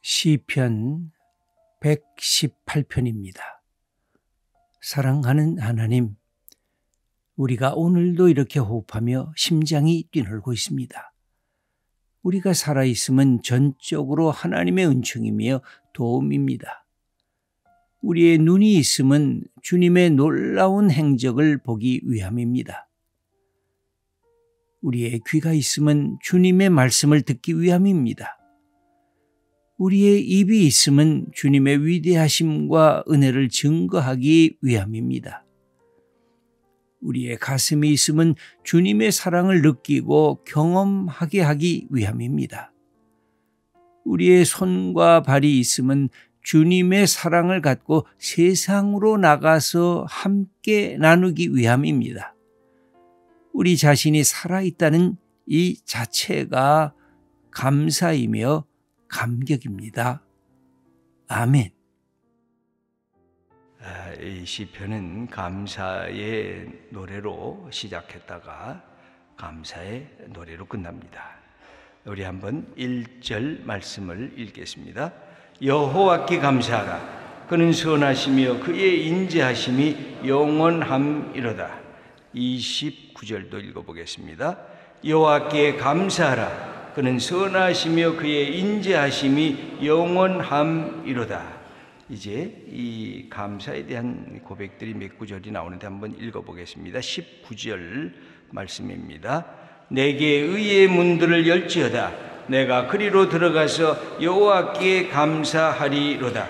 시편 118편입니다. 사랑하는 하나님, 우리가 오늘도 이렇게 호흡하며 심장이 뛰놀고 있습니다. 우리가 살아있음은 전적으로 하나님의 은총이며 도움입니다. 우리의 눈이 있음은 주님의 놀라운 행적을 보기 위함입니다. 우리의 귀가 있음은 주님의 말씀을 듣기 위함입니다. 우리의 입이 있음은 주님의 위대하심과 은혜를 증거하기 위함입니다. 우리의 가슴이 있음은 주님의 사랑을 느끼고 경험하게 하기 위함입니다. 우리의 손과 발이 있음은 주님의 사랑을 갖고 세상으로 나가서 함께 나누기 위함입니다. 우리 자신이 살아있다는 이 자체가 감사이며 감격입니다. 아멘. 이 시편은 감사의 노래로 시작했다가 감사의 노래로 끝납니다. 우리 한번 1절 말씀을 읽겠습니다. 여호와께 감사하라. 그는 선하시며 그의 인자하심이 영원함이로다. 29절도 읽어보겠습니다. 여호와께 감사하라. 그는 선하시며 그의 인자하심이 영원함이로다. 이제 이 감사에 대한 고백들이 몇 구절이 나오는데 한번 읽어보겠습니다. 19절 말씀입니다. 내게 의의 문들을 열지어다. 내가 그리로 들어가서 여호와께 감사하리로다.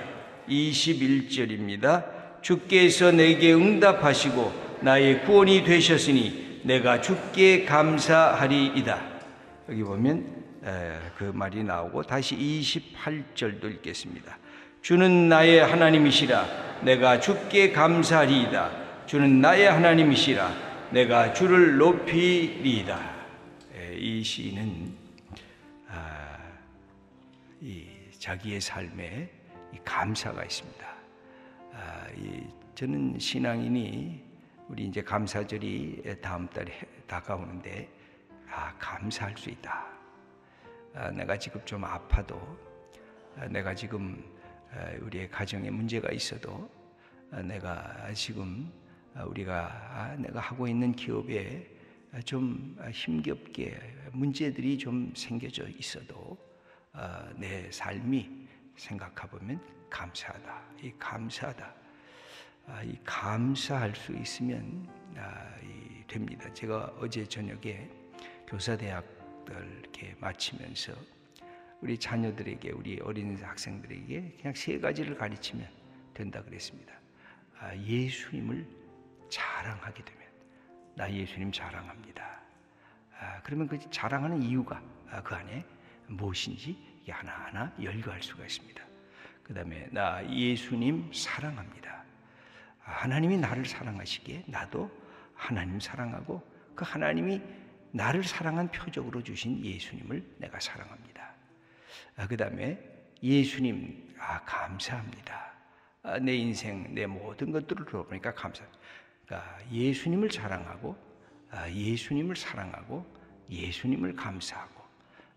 21절입니다. 주께서 내게 응답하시고 나의 구원이 되셨으니 내가 주께 감사하리이다. 여기 보면 그 말이 나오고 다시 28절도 읽겠습니다. 주는 나의 하나님이시라. 내가 주께 감사하리이다. 주는 나의 하나님이시라. 내가 주를 높이리이다. 이 시인은 자기의 삶에 감사가 있습니다. 저는 신앙인이 우리 이제 감사절이 다음 달에 다가오는데 감사할 수 있다. 내가 지금 좀 아파도, 내가 지금 우리의 가정에 문제가 있어도, 내가 지금 내가 하고 있는 기업에 좀 힘겹게 문제들이 좀 생겨져 있어도 내 삶이 생각해보면 감사하다. 이 감사하다. 이 감사할 수 있으면 됩니다. 제가 어제 저녁에 교사대학들 이렇게 마치면서 우리 자녀들에게, 우리 어린 학생들에게 그냥 세 가지를 가르치면 된다 그랬습니다. 예수님을 자랑하게 되면, 나 예수님 자랑합니다. 그러면 그 자랑하는 이유가 그 안에 무엇인지 하나하나 열거할 수가 있습니다. 그 다음에 나 예수님 사랑합니다. 하나님이 나를 사랑하시기에 나도 하나님 사랑하고, 그 하나님이 나를 사랑한 표적으로 주신 예수님을 내가 사랑합니다. 그 다음에 예수님 감사합니다. 내 인생, 내 모든 것들을 들어보니까 감사합니다. 그러니까 예수님을 자랑하고, 예수님을 사랑하고, 예수님을 감사하고,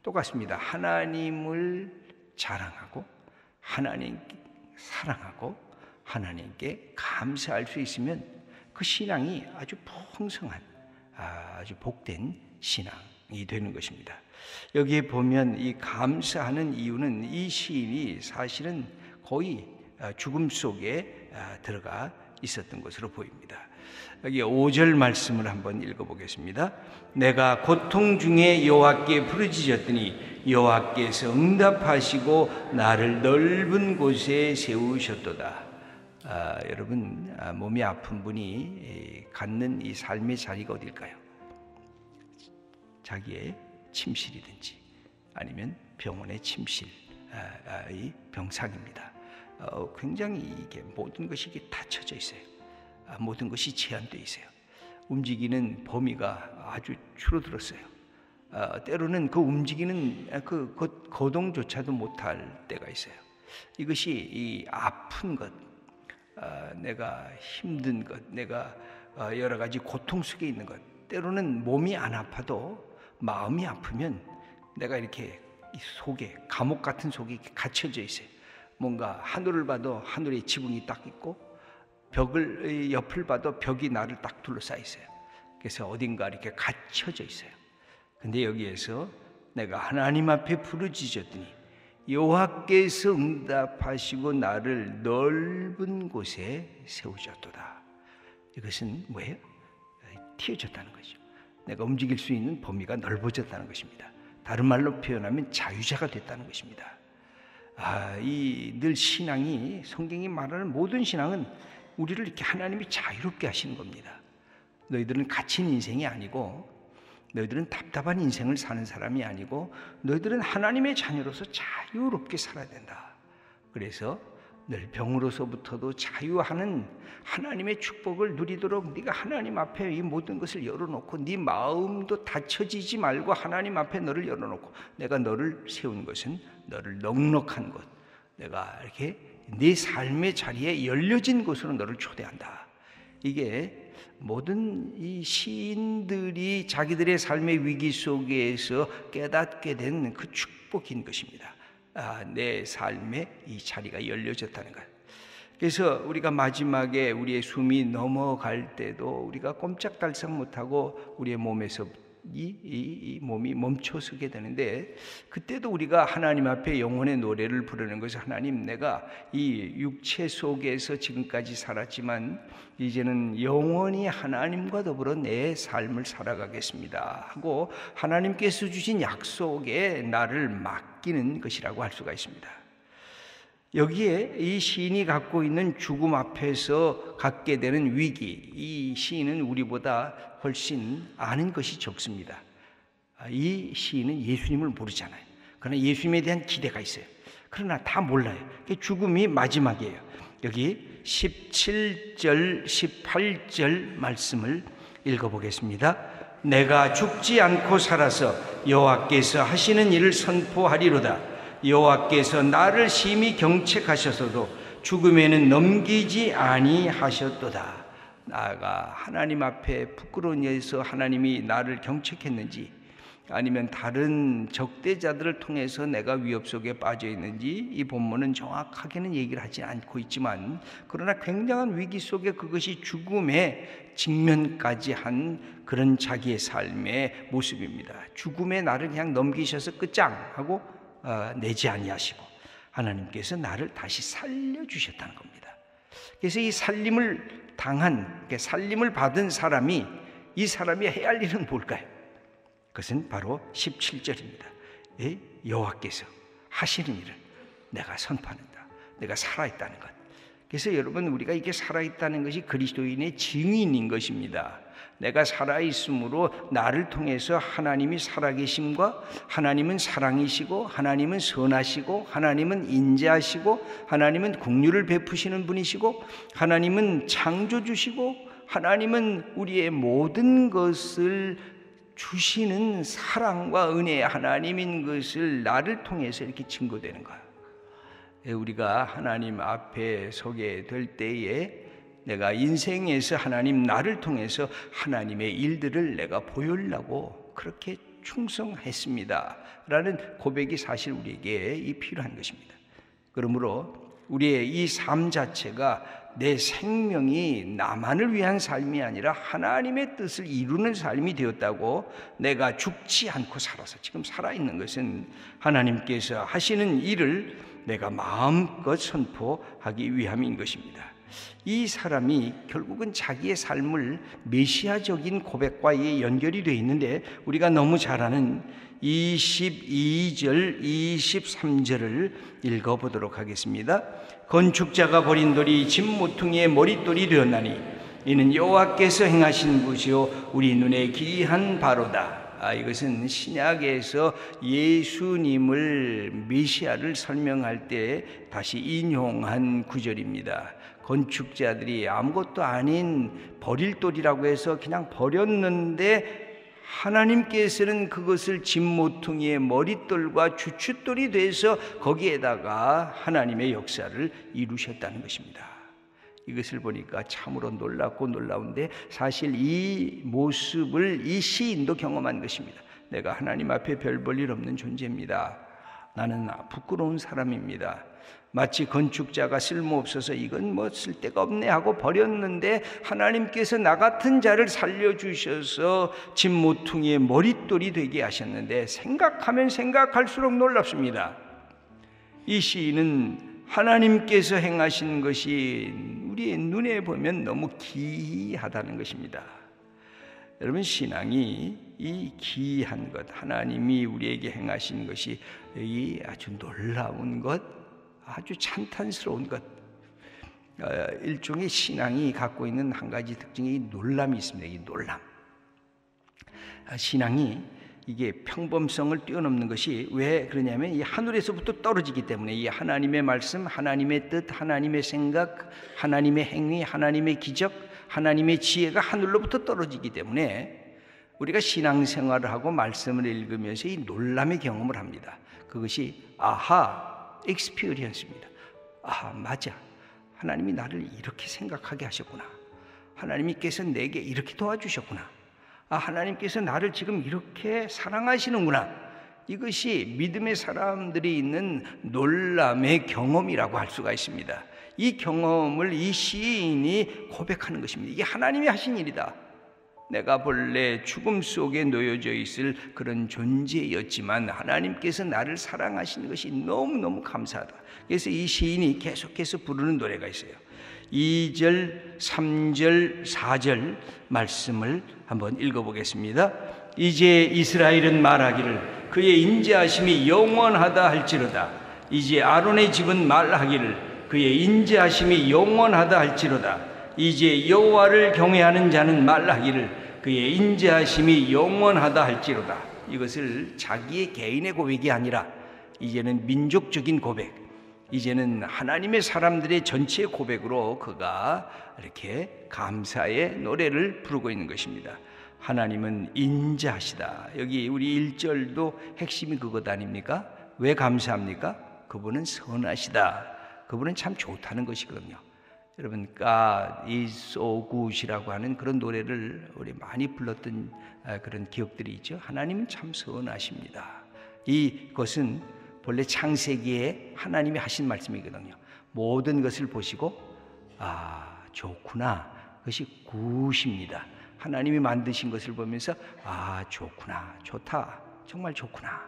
똑같습니다. 하나님을 자랑하고, 하나님 사랑하고, 하나님께 감사할 수 있으면 그 신앙이 아주 풍성한, 아주 복된 신앙이 되는 것입니다. 여기에 보면 이 감사하는 이유는 이 시인이 사실은 거의 죽음 속에 들어가 있었던 것으로 보입니다. 여기 5절 말씀을 한번 읽어보겠습니다. 내가 고통 중에 여호와께 부르짖었더니 여호와께서 응답하시고 나를 넓은 곳에 세우셨도다. 여러분, 몸이 아픈 분이 갖는 이 삶의 자리가 어딜까요? 자기의 침실이든지 아니면 병원의 침실, 이 병상입니다. 굉장히 이게 모든 것이 이게 닫혀져 있어요. 모든 것이 제한되어 있어요. 움직이는 범위가 아주 줄어들었어요. 때로는 그 움직이는 그 거동조차도 못할 때가 있어요. 이것이 이 아픈 것, 내가 힘든 것, 내가 여러 가지 고통 속에 있는 것, 때로는 몸이 안 아파도 마음이 아프면 내가 이렇게 속에, 감옥 같은 속에 이렇게 갇혀져 있어요. 뭔가 하늘을 봐도 하늘에 지붕이 딱 있고 벽을 옆을 봐도 벽이 나를 딱 둘러싸여 있어요. 그래서 어딘가 이렇게 갇혀져 있어요. 근데 여기에서 내가 하나님 앞에 부르짖었더니 여호와께서 응답하시고 나를 넓은 곳에 세우셨도다. 이것은 뭐예요? 튀어졌다는 거죠. 내가 움직일 수 있는 범위가 넓어졌다는 것입니다. 다른 말로 표현하면 자유자가 됐다는 것입니다. 늘 신앙이, 성경이 말하는 모든 신앙은 우리를 이렇게 하나님이 자유롭게 하시는 겁니다. 너희들은 갇힌 인생이 아니고, 너희들은 답답한 인생을 사는 사람이 아니고, 너희들은 하나님의 자녀로서 자유롭게 살아야 된다. 그래서 늘 병으로서부터도 자유하는 하나님의 축복을 누리도록 네가 하나님 앞에 이 모든 것을 열어놓고, 네 마음도 닫혀지지 말고 하나님 앞에 너를 열어놓고, 내가 너를 세운 것은 너를 넉넉한 곳, 내가 이렇게 네 삶의 자리에 열려진 곳으로 너를 초대한다. 이게 모든 이 시인들이 자기들의 삶의 위기 속에서 깨닫게 된 그 축복인 것입니다. 내 삶의 이 자리가 열려졌다는 것. 그래서 우리가 마지막에 우리의 숨이 넘어갈 때도 우리가 꼼짝달싹 못하고 우리의 몸에서 이 몸이 멈춰서게 되는데, 그때도 우리가 하나님 앞에 영혼의 노래를 부르는 것은, 하나님, 내가 이 육체 속에서 지금까지 살았지만 이제는 영원히 하나님과 더불어 내 삶을 살아가겠습니다 하고 하나님께서 주신 약속에 나를 맡기는 것이라고 할 수가 있습니다. 여기에 이 시인이 갖고 있는 죽음 앞에서 갖게 되는 위기, 이 시인은 우리보다 훨씬 아는 것이 적습니다. 이 시인은 예수님을 모르잖아요. 그러나 예수님에 대한 기대가 있어요. 그러나 다 몰라요. 죽음이 마지막이에요. 여기 17절, 18절 말씀을 읽어보겠습니다. 내가 죽지 않고 살아서 여호와께서 하시는 일을 선포하리로다. 여호와께서 나를 심히 경책하셔서도 죽음에는 넘기지 아니하셨도다. 나가 하나님 앞에 부끄러운 일에서 하나님이 나를 경책했는지, 아니면 다른 적대자들을 통해서 내가 위협 속에 빠져 있는지 이 본문은 정확하게는 얘기를 하지 않고 있지만, 그러나 굉장한 위기 속에 그것이 죽음의 직면까지 한 그런 자기의 삶의 모습입니다. 죽음에 나를 그냥 넘기셔서 끝장하고 내지 아니하시고 하나님께서 나를 다시 살려주셨다는 겁니다. 그래서 이 살림을 살림을 받은 사람이, 이 사람이 해야 할 일은 뭘까요? 그것은 바로 17절입니다. 여호와께서 하시는 일을 내가 선포한다. 내가 살아있다는 것. 그래서 여러분, 우리가 이게 살아있다는 것이 그리스도인의 증인인 것입니다. 내가 살아있으므로 나를 통해서 하나님이 살아계심과, 하나님은 사랑이시고, 하나님은 선하시고, 하나님은 인자하시고, 하나님은 긍휼을 베푸시는 분이시고, 하나님은 창조주시고, 하나님은 우리의 모든 것을 주시는 사랑과 은혜의 하나님인 것을 나를 통해서 이렇게 증거되는 거예요. 우리가 하나님 앞에 서게 될 때에 내가 인생에서 하나님, 나를 통해서 하나님의 일들을 내가 보여주려고 그렇게 충성했습니다 라는 고백이 사실 우리에게 필요한 것입니다. 그러므로 우리의 이 삶 자체가 내 생명이 나만을 위한 삶이 아니라 하나님의 뜻을 이루는 삶이 되었다고, 내가 죽지 않고 살아서 지금 살아있는 것은 하나님께서 하시는 일을 내가 마음껏 선포하기 위함인 것입니다. 이 사람이 결국은 자기의 삶을 메시아적인 고백과 연결이 되어 있는데, 우리가 너무 잘 아는 22절, 23절을 읽어보도록 하겠습니다. 건축자가 버린 돌이 집 모퉁이의 머릿돌이 되었나니 이는 여호와께서 행하신 것이요 우리 눈에 기이한 바로다. 이것은 신약에서 예수님을, 메시아를 설명할 때 다시 인용한 구절입니다. 건축자들이 아무것도 아닌 버릴 돌이라고 해서 그냥 버렸는데, 하나님께서는 그것을 집 모퉁이의 머릿돌과 주춧돌이 돼서 거기에다가 하나님의 역사를 이루셨다는 것입니다. 이것을 보니까 참으로 놀랍고 놀라운데, 사실 이 모습을 이 시인도 경험한 것입니다. 내가 하나님 앞에 별 볼 일 없는 존재입니다. 나는 부끄러운 사람입니다. 마치 건축자가 쓸모없어서 이건 뭐 쓸데가 없네 하고 버렸는데 하나님께서 나 같은 자를 살려주셔서 집 모퉁이의 머릿돌이 되게 하셨는데 생각하면 생각할수록 놀랍습니다. 이 시인은 하나님께서 행하신 것이 우리의 눈에 보면 너무 기이하다는 것입니다. 여러분, 신앙이 이 기이한 것, 하나님이 우리에게 행하신 것이 이 아주 놀라운 것, 아주 찬탄스러운 것, 일종의 신앙이 갖고 있는 한 가지 특징이 놀람이 있습니다. 이 놀람. 신앙이 이게 평범성을 뛰어넘는 것이 왜 그러냐면 이 하늘에서부터 떨어지기 때문에 이 하나님의 말씀, 하나님의 뜻, 하나님의 생각, 하나님의 행위, 하나님의 기적, 하나님의 지혜가 하늘로부터 떨어지기 때문에 우리가 신앙생활을 하고 말씀을 읽으면서 이 놀람의 경험을 합니다. 그것이 아하 익스피리언스입니다. 아, 맞아. 하나님이 나를 이렇게 생각하게 하셨구나. 하나님께서 내게 이렇게 도와주셨구나. 아, 하나님께서 나를 지금 이렇게 사랑하시는구나. 이것이 믿음의 사람들이 있는 놀람의 경험이라고 할 수가 있습니다. 이 경험을 이 시인이 고백하는 것입니다. 이게 하나님이 하신 일이다. 내가 본래 죽음 속에 놓여져 있을 그런 존재였지만 하나님께서 나를 사랑하신 것이 너무너무 감사하다. 그래서 이 시인이 계속해서 부르는 노래가 있어요. 2절, 3절, 4절 말씀을 한번 읽어보겠습니다. 이제 이스라엘은 말하기를 그의 인자하심이 영원하다 할지로다. 이제 아론의 집은 말하기를 그의 인자하심이 영원하다 할지로다. 이제 여호와를 경외하는 자는 말하기를 그의 인자하심이 영원하다 할지로다. 이것을 자기의 개인의 고백이 아니라 이제는 민족적인 고백, 이제는 하나님의 사람들의 전체 고백으로 그가 이렇게 감사의 노래를 부르고 있는 것입니다. 하나님은 인자하시다. 여기 우리 1절도 핵심이 그것 아닙니까? 왜 감사합니까? 그분은 선하시다. 그분은 참 좋다는 것이거든요. 여러분, God is so good이라고 하는 그런 노래를 우리 많이 불렀던 그런 기억들이 있죠. 하나님은 참 선하십니다. 이것은 본래 창세기에 하나님이 하신 말씀이거든요. 모든 것을 보시고 아, 좋구나. 그것이 굿입니다. 하나님이 만드신 것을 보면서 아, 좋구나. 좋다. 정말 좋구나.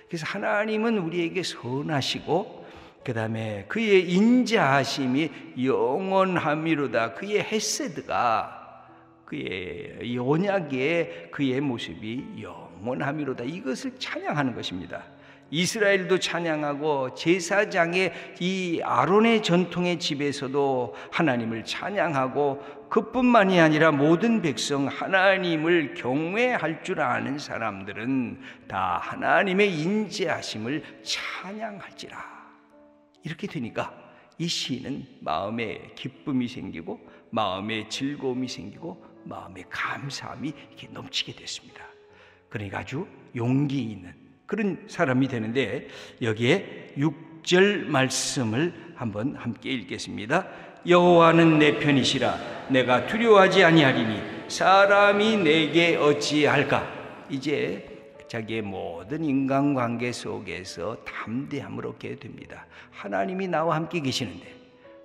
그래서 하나님은 우리에게 선하시고 그 다음에 그의 인자하심이 영원함이로다. 그의 헤세드가, 그의 언약의 그의 모습이 영원함이로다. 이것을 찬양하는 것입니다. 이스라엘도 찬양하고 제사장의 이 아론의 전통의 집에서도 하나님을 찬양하고 그뿐만이 아니라 모든 백성 하나님을 경외할 줄 아는 사람들은 다 하나님의 인자하심을 찬양할지라. 이렇게 되니까 이 시인은 마음에 기쁨이 생기고 마음에 즐거움이 생기고 마음에 감사함이 이렇게 넘치게 됐습니다. 그러니까 아주 용기 있는 그런 사람이 되는데 여기에 6절 말씀을 한번 함께 읽겠습니다. 여호와는 내 편이시라. 내가 두려워하지 아니하리니 사람이 내게 어찌할까. 이제 자기의 모든 인간관계 속에서 담대함을 얻게 됩니다. 하나님이 나와 함께 계시는데,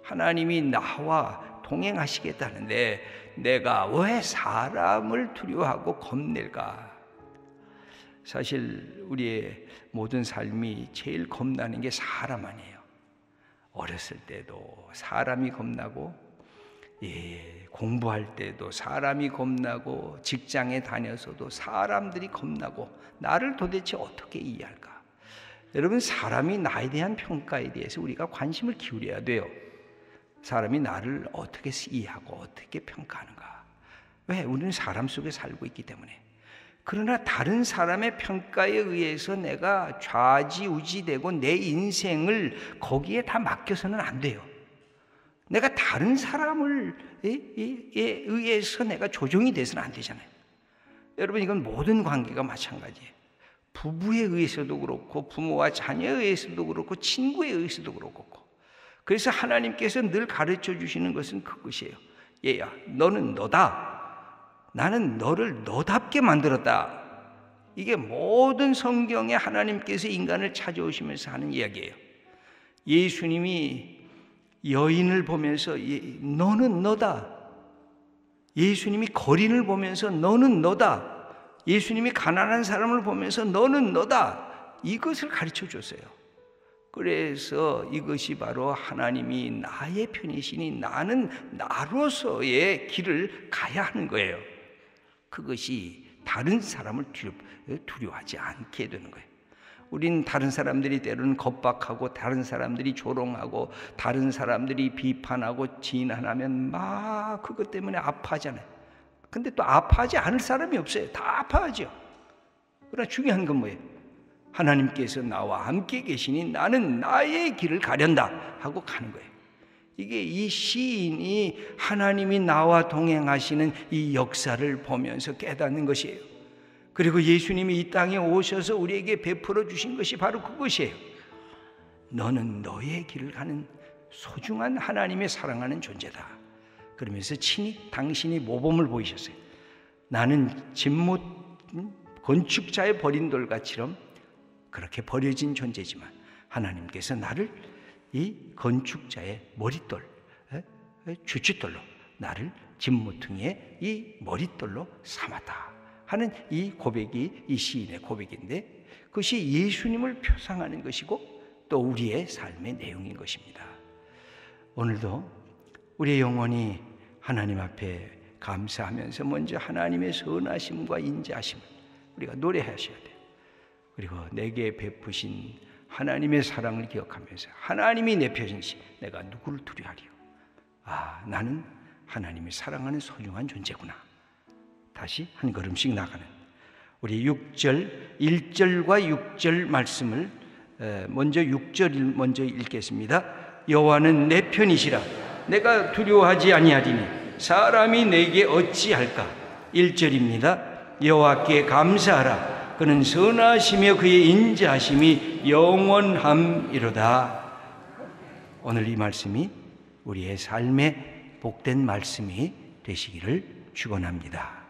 하나님이 나와 동행하시겠다는데 내가 왜 사람을 두려워하고 겁낼까? 사실 우리의 모든 삶이 제일 겁나는 게 사람 아니에요. 어렸을 때도 사람이 겁나고, 공부할 때도 사람이 겁나고, 직장에 다녀서도 사람들이 겁나고, 나를 도대체 어떻게 이해할까? 여러분, 사람이 나에 대한 평가에 대해서 우리가 관심을 기울여야 돼요. 사람이 나를 어떻게 이해하고 어떻게 평가하는가? 왜? 우리는 사람 속에 살고 있기 때문에. 그러나 다른 사람의 평가에 의해서 내가 좌지우지되고 내 인생을 거기에 다 맡겨서는 안 돼요. 내가 다른 사람을 의해서 내가 조종이 돼서는 안 되잖아요. 여러분, 이건 모든 관계가 마찬가지예요. 부부에 의해서도 그렇고, 부모와 자녀에 의해서도 그렇고, 친구에 의해서도 그렇고. 그래서 하나님께서 늘 가르쳐 주시는 것은 그것이에요. 얘야, 너는 너다. 나는 너를 너답게 만들었다. 이게 모든 성경에 하나님께서 인간을 찾아오시면서 하는 이야기예요. 예수님이 여인을 보면서 너는 너다. 예수님이 거린을 보면서 너는 너다. 예수님이 가난한 사람을 보면서 너는 너다. 이것을 가르쳐 줬어요. 그래서 이것이 바로 하나님이 나의 편이시니 나는 나로서의 길을 가야 하는 거예요. 그것이 다른 사람을 두려워하지 않게 되는 거예요. 우린 다른 사람들이 때로는 겁박하고 다른 사람들이 조롱하고 다른 사람들이 비판하고 진한하면 막 그것 때문에 아파하잖아요. 근데 또 아파하지 않을 사람이 없어요. 다 아파하죠. 그러나 중요한 건 뭐예요? 하나님께서 나와 함께 계시니 나는 나의 길을 가련다 하고 가는 거예요. 이게 이 시인이 하나님이 나와 동행하시는 이 역사를 보면서 깨닫는 것이에요. 그리고 예수님이 이 땅에 오셔서 우리에게 베풀어 주신 것이 바로 그것이에요. 너는 너의 길을 가는 소중한 하나님의 사랑하는 존재다. 그러면서 친히 당신이 모범을 보이셨어요. 나는 집못 건축자의 버린 돌같이럼 그렇게 버려진 존재지만 하나님께서 나를 이 건축자의 머릿돌, 주춧돌로 나를 집모퉁이의 이 머릿돌로 삼았다 하는 이 고백이 이 시인의 고백인데, 그것이 예수님을 표상하는 것이고 또 우리의 삶의 내용인 것입니다. 오늘도 우리의 영혼이 하나님 앞에 감사하면서 먼저 하나님의 선하심과 인자하심을 우리가 노래하셔야 돼요. 그리고 내게 베푸신 하나님의 사랑을 기억하면서 하나님이 내 편이시 내가 누구를 두려워하리요. 아, 나는 하나님이 사랑하는 소중한 존재구나. 다시 한 걸음씩 나가는 우리 1절과 6절 말씀을 먼저 6절 먼저 읽겠습니다. 여호와는 내 편이시라 내가 두려워하지 아니하리니 사람이 내게 어찌할까. 1절입니다. 여호와께 감사하라. 그는 선하시며 그의 인자하심이 영원함이로다. 오늘 이 말씀이 우리의 삶의 복된 말씀이 되시기를 축원합니다.